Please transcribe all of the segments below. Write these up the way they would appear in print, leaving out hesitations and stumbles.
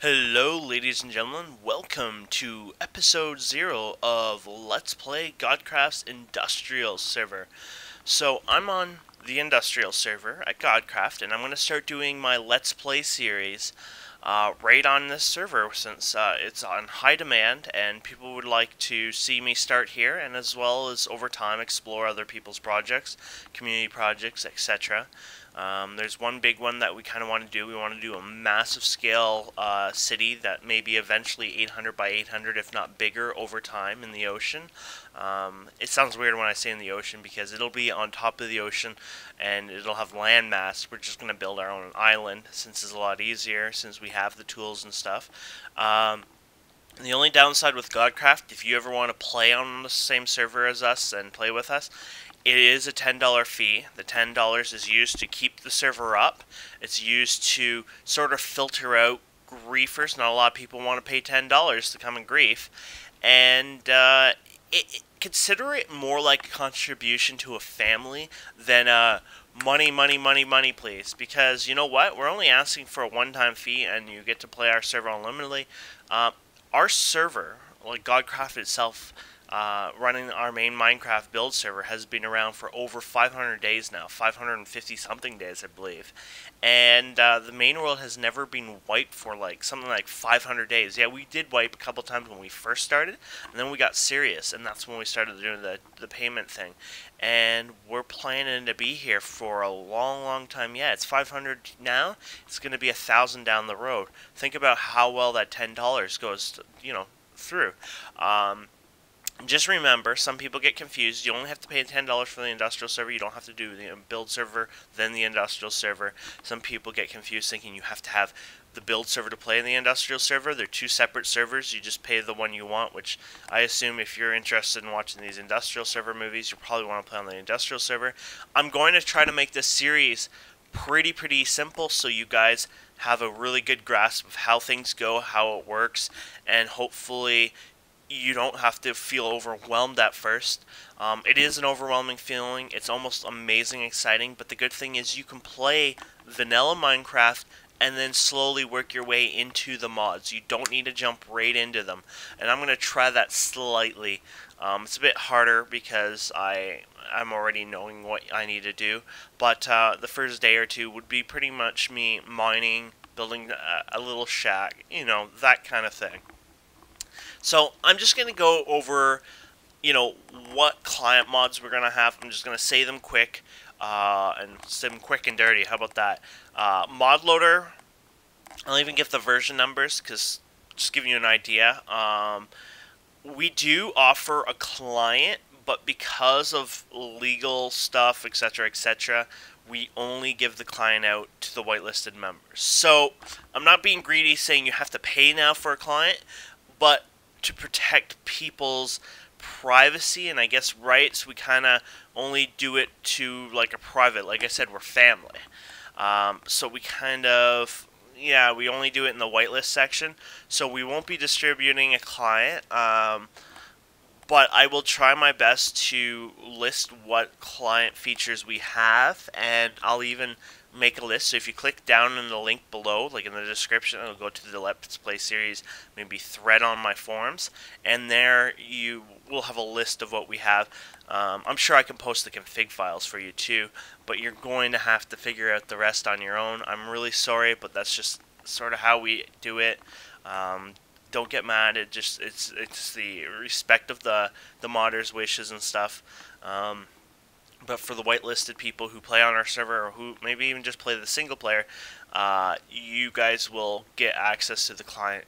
Hello, ladies and gentlemen. Welcome to episode 0 of Let's Play Godcraft's Industrial server. So, I'm on the Industrial server at Godcraft, and I'm going to start doing my Let's Play series right on this server since it's on high demand and people would like to see me start here and as well as over time explore other people's projects, community projects, etc. There's one big one that we kind of want to do. We want to do a massive scale city that may be eventually 800 by 800, if not bigger, over time in the ocean. It sounds weird when I say in the ocean because it'll be on top of the ocean and it'll have land mass. We're just going to build our own island since it's a lot easier since we have the tools and stuff. The only downside with Godcraft, if you ever want to play on the same server as us and play with us, it is a $10 fee. The $10 is used to keep the server up. It's used to sort of filter out griefers. Not a lot of people want to pay $10 to come and grief. And consider it more like a contribution to a family than money, money, money, money, please. Because you know what? We're only asking for a one-time fee and you get to play our server unlimitedly. Our server, like Godcraft itself, running our main Minecraft build server has been around for over 500 days now, 550 something days I believe, and the main world has never been wiped for like something like 500 days. Yeah, we did wipe a couple times when we first started, and then we got serious, and that's when we started doing the payment thing, and we're planning to be here for a long time. Yeah, it's 500 now, it's going to be 1,000 down the road. Think about how well that $10 goes, through. Just remember, some people get confused. You only have to pay $10 for the industrial server. You don't have to do the build server, then the industrial server. Some people get confused thinking you have to have the build server to play in the industrial server. They're two separate servers. You just pay the one you want, which I assume if you're interested in watching these industrial server movies, you probably want to play on the industrial server. I'm going to try to make this series pretty simple so you guys have a really good grasp of how things go, how it works, and hopefully you don't have to feel overwhelmed at first. It is an overwhelming feeling. It's almost amazing exciting, but the good thing is you can play vanilla Minecraft and then slowly work your way into the mods. You don't need to jump right into them. And I'm going to try that slightly. It's a bit harder because I'm already knowing what I need to do. But the first day or two would be pretty much me mining, building a little shack, that kind of thing. So I'm just going to go over, what client mods we're going to have. I'm just going to say them quick, and say them quick and dirty. How about that? ModLoader, I'll even give the version numbers, because just giving you an idea. We do offer a client, but because of legal stuff, etc., we only give the client out to the whitelisted members. So I'm not being greedy saying you have to pay now for a client, but to protect people's privacy and I guess rights, we kind of only do it to like a private. Like I said, we're family. So we kind of, yeah, we only do it in the whitelist section. So we won't be distributing a client. But I will try my best to list what client features we have, and I'll even make a list. So if you click down in the link below, like in the description, it'll go to the Let's Play series, maybe thread on my forums, and there you will have a list of what we have. I'm sure I can post the config files for you too, but you're going to have to figure out the rest on your own. I'm really sorry, but that's just sort of how we do it. Don't get mad. It's the respect of the modders' wishes and stuff. But for the whitelisted people who play on our server or who maybe even just play the single player, you guys will get access to the client.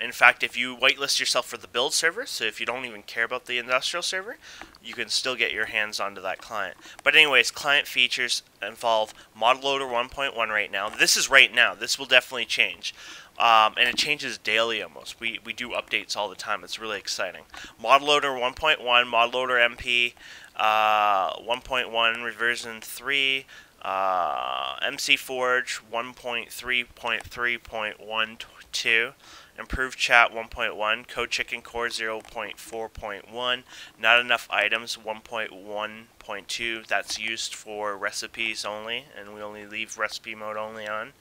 In fact, if you whitelist yourself for the build server, so if you don't even care about the industrial server, you can still get your hands onto that client. But anyways, client features involve ModLoader 1.1 right now. This is right now. This will definitely change. And it changes daily almost. We do updates all the time. It's really exciting. ModLoader 1.1, ModLoaderMP 1.1 version 3, MCForge 1.3.3.12, Improved Chat 1.1, CodeChickenCore 0.4.1, Not Enough Items 1.1.2, that's used for recipes only, and we only leave recipe mode only on.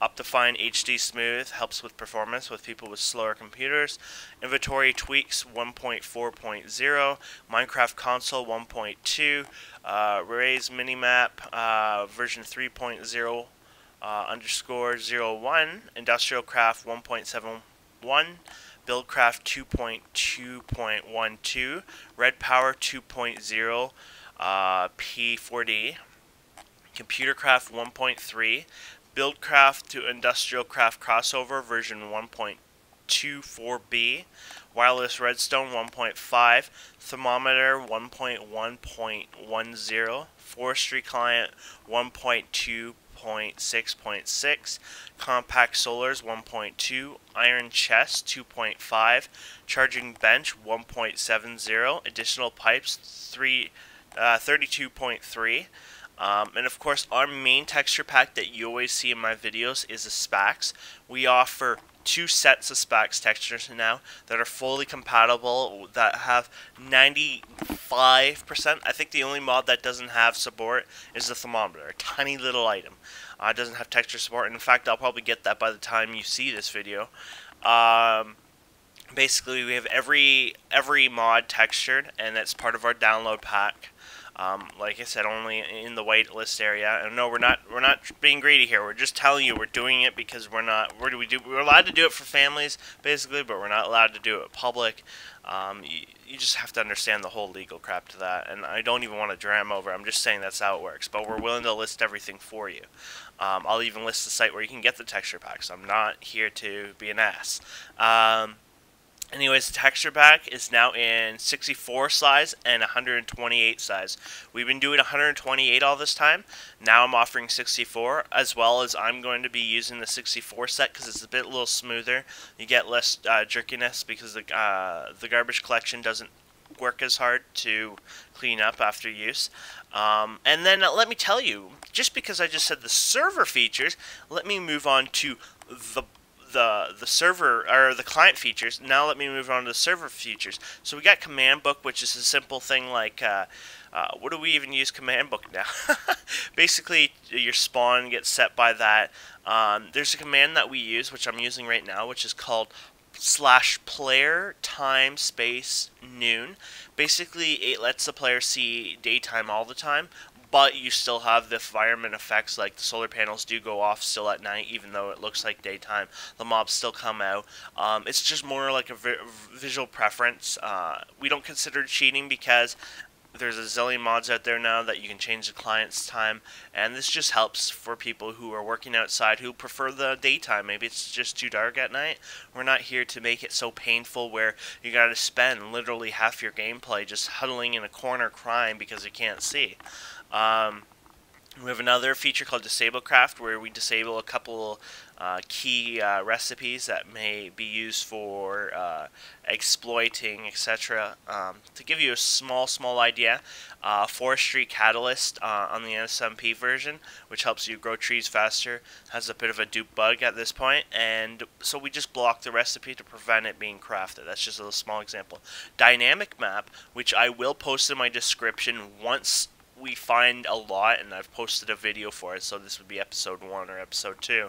OptiFine HD Smooth helps with performance with people with slower computers. Inventory tweaks 1.4.0. Minecraft console 1.2. Raise Minimap version 3.0 underscore 01. IndustrialCraft 1.71. BuildCraft 2.2.12. RedPower 2.0 P4D. ComputerCraft 1.3. BuildCraft to IndustrialCraft crossover version 1.24b. Wireless Redstone 1.5. Thermometer 1.1.10. Forestry Client 1.2.6.6. Compact Solars 1.2. Iron Chest 2.5. Charging Bench 1.70. Additional Pipes 32.3. And of course, our main texture pack that you always see in my videos is the Spax. We offer 2 sets of Spax textures now that are fully compatible, that have 95%. I think the only mod that doesn't have support is the Thermometer, a tiny little item. It doesn't have texture support, and in fact, I'll probably get that by the time you see this video. Basically, we have every mod textured, and that's part of our download pack. Like I said, only in the whitelist area. And no, we're not being greedy here. We're just telling you we're doing it because we're allowed to do it for families, basically, but we're not allowed to do it public. You just have to understand the whole legal crap to that, and I don't even want to dram over. I'm just saying that's how it works. But we're willing to list everything for you. I'll even list the site where you can get the texture packs. I'm not here to be an ass. Anyways, the texture pack is now in 64 size and 128 size. We've been doing 128 all this time. Now I'm offering 64, as well as I'm going to be using the 64 set because it's a little smoother. You get less jerkiness because the garbage collection doesn't work as hard to clean up after use. And then let me tell you, just because I just said the server features, let me move on to the server or the client features. Now let me move on to the server features. So we got command book, which is a simple thing like what do we even use command book now? Basically, your spawn gets set by that. There's a command that we use, which I'm using right now, which is called /player time space noon. Basically, it lets the player see daytime all the time, but you still have the environment effects, like the solar panels do go off still at night, even though it looks like daytime. The mobs still come out. It's just more like a visual preference. We don't consider cheating because there's a zillion mods out there now that you can change the client's time, and this just helps for people who are working outside who prefer the daytime. Maybe it's just too dark at night. We're not here to make it so painful where you gotta spend literally half your gameplay just huddling in a corner crying because you can't see. We have another feature called DisableCraft, where we disable a couple key recipes that may be used for exploiting, etc. To give you a small idea, Forestry Catalyst on the SMP version, which helps you grow trees faster, has a bit of a dupe bug at this point, and so we just block the recipe to prevent it being crafted. That's just a little small example. Dynamic map, which I will post in my description once we find a lot, and I've posted a video for it, so this would be episode 1 or episode 2,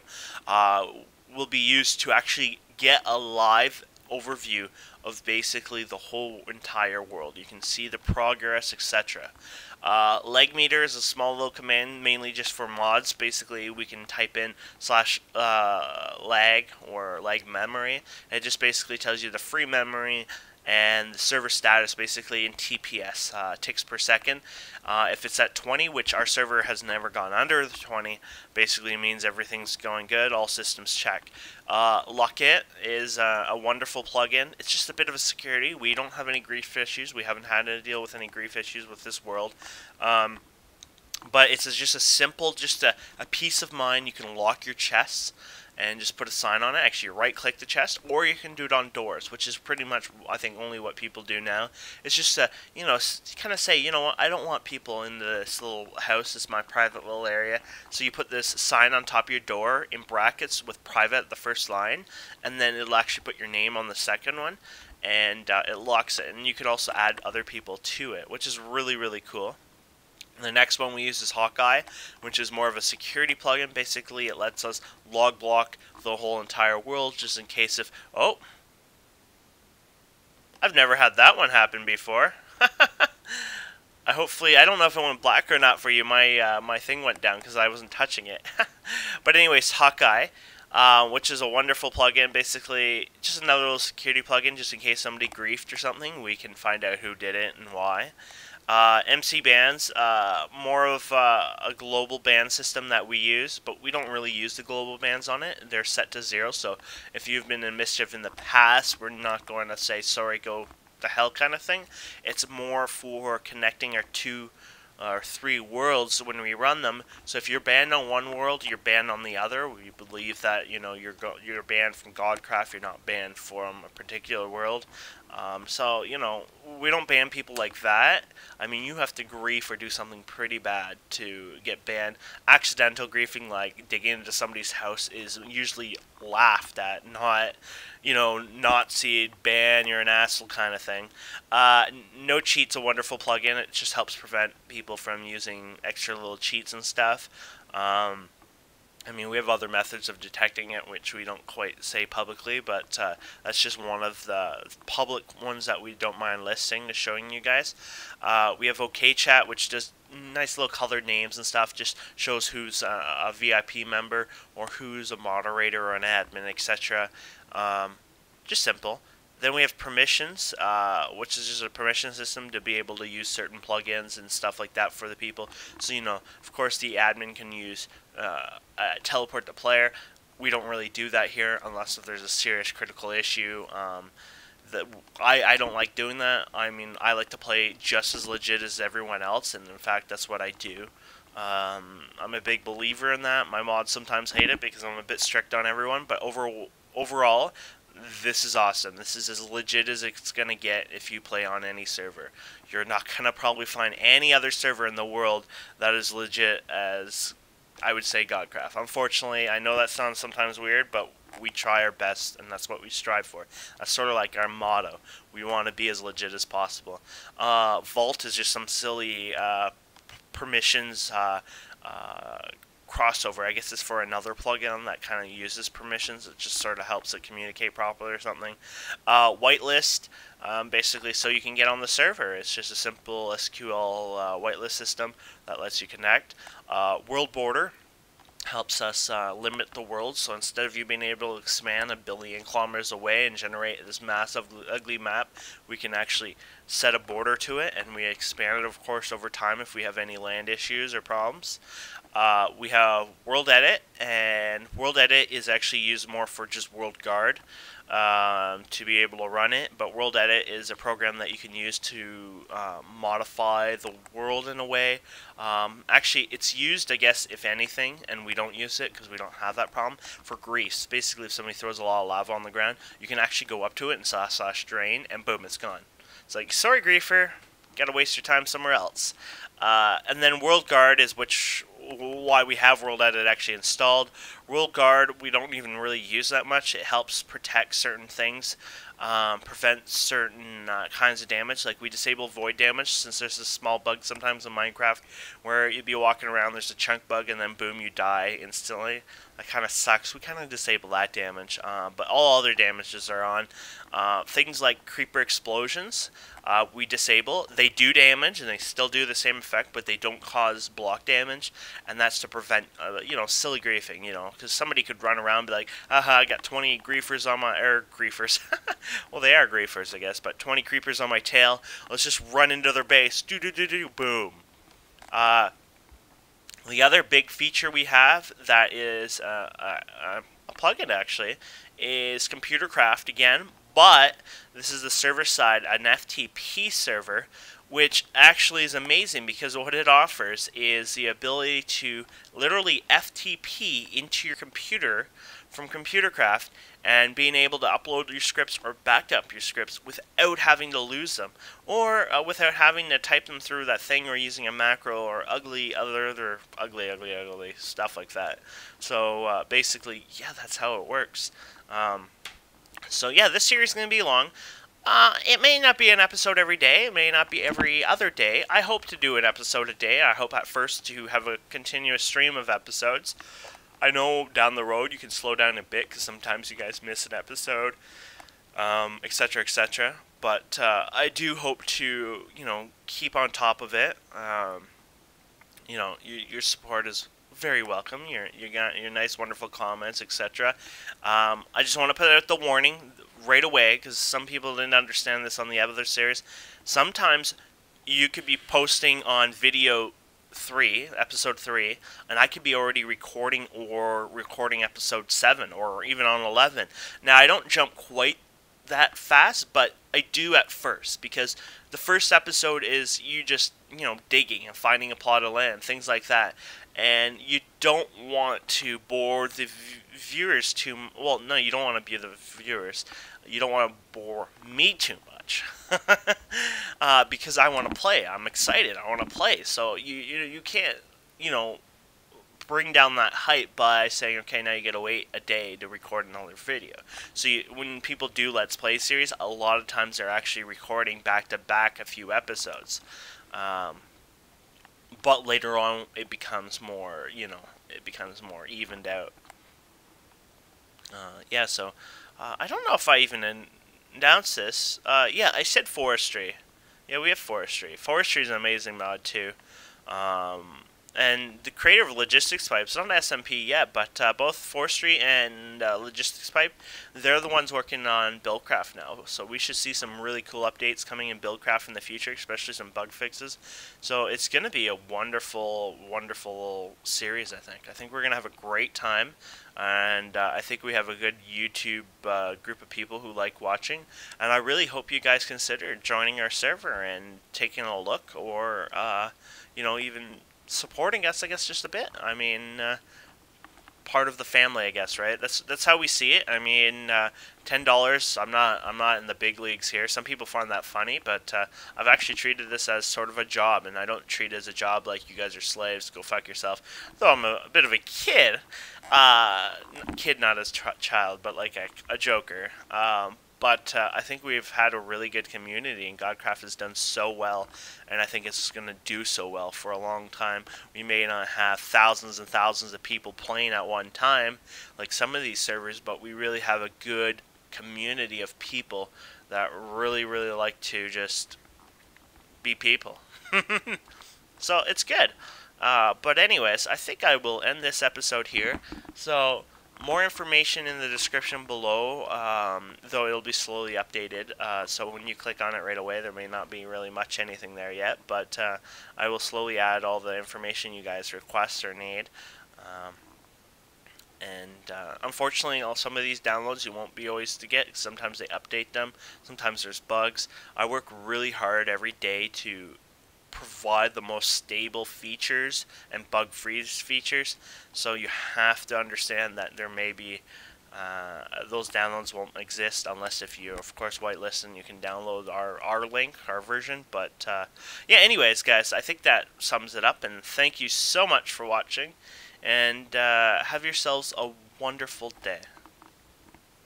will be used to actually get a live overview of basically the whole entire world. You can see the progress, etc. Lag meter is a small little command, mainly just for mods. Basically, we can type in /lag or lag memory. It just basically tells you the free memory and the server status, basically in TPS, ticks per second. If it's at 20, which our server has never gone under the 20, basically means everything's going good, all systems check. Lockit is a wonderful plugin. It's just a bit of a security. We don't have any grief issues. We haven't had to deal with any grief issues with this world. But it's just a simple, just a peace of mind. You can lock your chests and just put a sign on it. Actually, right click the chest, or you can do it on doors, which is pretty much, I think, only what people do now. It's just to, you know, kind of say, you know what, I don't want people in this little house. It's my private little area. So you put this sign on top of your door in brackets with private the first line, and then it'll actually put your name on the second one, and it locks it. And you could also add other people to it, which is really, really cool. The next one we use is Hawkeye, which is more of a security plugin. Basically, it lets us log block the whole entire world just in case if... Oh! I've never had that one happen before. I don't know if it went black or not for you. My thing went down because I wasn't touching it. But anyways, Hawkeye, which is a wonderful plugin. Basically, just another little security plugin, just in case somebody griefed or something. We can find out who did it and why. MC bans, more of a global ban system that we use, but we don't really use the global bans on it. They're set to 0, so if you've been in mischief in the past, we're not going to say, sorry, go the hell kind of thing. It's more for connecting our 2 or 3 worlds when we run them. So if you're banned on one world, you're banned on the other. We believe that, you know, you're banned from Godcraft, you're not banned from a particular world. So, you know, we don't ban people like that. I mean, you have to grief or do something pretty bad to get banned. Accidental griefing, like digging into somebody's house, is usually laughed at, not, you know, Nazi, ban, you're an asshole kind of thing. No Cheat's a wonderful plugin. It just helps prevent people from using extra little cheats and stuff. I mean, we have other methods of detecting it, which we don't quite say publicly, but that's just one of the public ones that we don't mind listing to showing you guys. We have OK Chat, which does nice little colored names and stuff, just shows who's a VIP member or who's a moderator or an admin, etc. Just simple. Then we have permissions, which is just a permission system to be able to use certain plugins and stuff like that for the people. So, you know, of course the admin can use teleport the player. We don't really do that here unless if there's a serious critical issue. I don't like doing that. I mean, I like to play just as legit as everyone else, and in fact, that's what I do. I'm a big believer in that. My mods sometimes hate it because I'm a bit strict on everyone, but overall, this is awesome. This is as legit as it's going to get if you play on any server. You're not going to probably find any other server in the world that is legit as, I would say, Godcraft. Unfortunately, I know that sounds sometimes weird, but we try our best, and that's what we strive for. That's sort of like our motto. We want to be as legit as possible. Vault is just some silly permissions crossover. I guess it's for another plugin that kind of uses permissions. It just sort of helps it communicate properly or something. Whitelist, basically so you can get on the server. It's just a simple SQL whitelist system that lets you connect. World border helps us limit the world, so instead of you being able to expand 1 billion kilometers away and generate this massive ugly map, we can actually set a border to it, and we expand it, of course, over time if we have any land issues or problems. We have World Edit, and World Edit is actually used more for just World Guard to be able to run it, but World Edit is a program that you can use to modify the world in a way. Actually, it's used, I guess, if anything, and we don't use it because we don't have that problem, for grease. Basically, if somebody throws a lot of lava on the ground, you can actually go up to it and / drain, and boom, it's gone. It's like, sorry, griefer, gotta waste your time somewhere else. And then World Guard is why we have World Edit actually installed. World Guard, we don't even really use that much. It helps protect certain things, prevent certain kinds of damage. Like we disable void damage, since there's a small bug sometimes in Minecraft where you'd be walking around, there's a chunk bug, and then boom, you die instantly. That kind of sucks. We kind of disable that damage, but all other damages are on. Things like creeper explosions, we disable. They do damage, and they still do the same effect, but they don't cause block damage, and that's to prevent, you know, silly griefing, you know, because somebody could run around and be like, aha, I got 20 griefers on my, griefers, well, they are griefers, I guess, but 20 creepers on my tail, let's just run into their base, boom. The other big feature we have that is a plugin, actually, is ComputerCraft again, but this is the server side, an FTP server, which actually is amazing because what it offers is the ability to literally FTP into your computer from ComputerCraft and being able to upload your scripts or back up your scripts without having to lose them, or without having to type them through that thing or using a macro or ugly stuff like that. So basically, yeah, that's how it works. So yeah, this series is going to be long. It may not be an episode every day. It may not be every other day. I hope to do an episode a day. I hope at first to have a continuous stream of episodes. I know down the road you can slow down a bit because sometimes you guys miss an episode, etc., etc. But I do hope to, keep on top of it. Your support is very welcome. You got your nice, wonderful comments, etc. I just want to put out the warning right away because some people didn't understand this on the other series. Sometimes you could be posting on video 3, episode 3, and I could be already recording episode 7 or even on 11. Now I don't jump quite that fast, but I do at first because the first episode is you just digging and finding a plot of land, things like that, and you don't want to bore the viewers too. Well, no, you don't want to be the viewers. You don't want to bore me too much because I want to play. I'm excited. I want to play. So you can't bring down that hype by saying, okay, now you gotta wait a day to record another video. So when people do Let's Play series, a lot of times they're actually recording back to back a few episodes. But later on, it becomes more, evened out. So I don't know if I even announced this. Yeah, I said Forestry. Yeah, we have Forestry. Forestry is an amazing mod too. And the creator of Logistics Pipe, it's not an SMP yet, but both Forestry and Logistics Pipe, they're the ones working on BuildCraft now. So we should see some really cool updates coming in BuildCraft in the future, especially some bug fixes. So it's going to be a wonderful, wonderful series, I think. I think we're going to have a great time, and I think we have a good YouTube group of people who like watching. And I really hope you guys consider joining our server and taking a look, or, even supporting us, I guess, just a bit. I mean, part of the family, I guess, right? That's how we see it. I mean, $10. I'm not in the big leagues here. Some people find that funny, but I've actually treated this as sort of a job, and I don't treat it as a job like you guys are slaves. Go fuck yourself. Though I'm a bit of a kid, not as child, but like a joker. But I think we've had a really good community, and Godcraft has done so well, and I think it's going to do so well for a long time. We may not have thousands and thousands of people playing at one time, like some of these servers, but we really have a good community of people that really, really like to just be people. So it's good. But anyways, I think I will end this episode here. So more information in the description below, though it'll be slowly updated, so when you click on it right away, there may not be really much anything there yet, but I will slowly add all the information you guys request or need. Unfortunately, some of these downloads you won't be always to get. Sometimes they update them, sometimes there's bugs. I work really hard every day to provide the most stable features and bug-free features, so you have to understand that there may be those downloads won't exist unless if you of course whitelist and you can download our link, our version. But yeah, anyways guys, I think that sums it up, and thank you so much for watching, and have yourselves a wonderful day.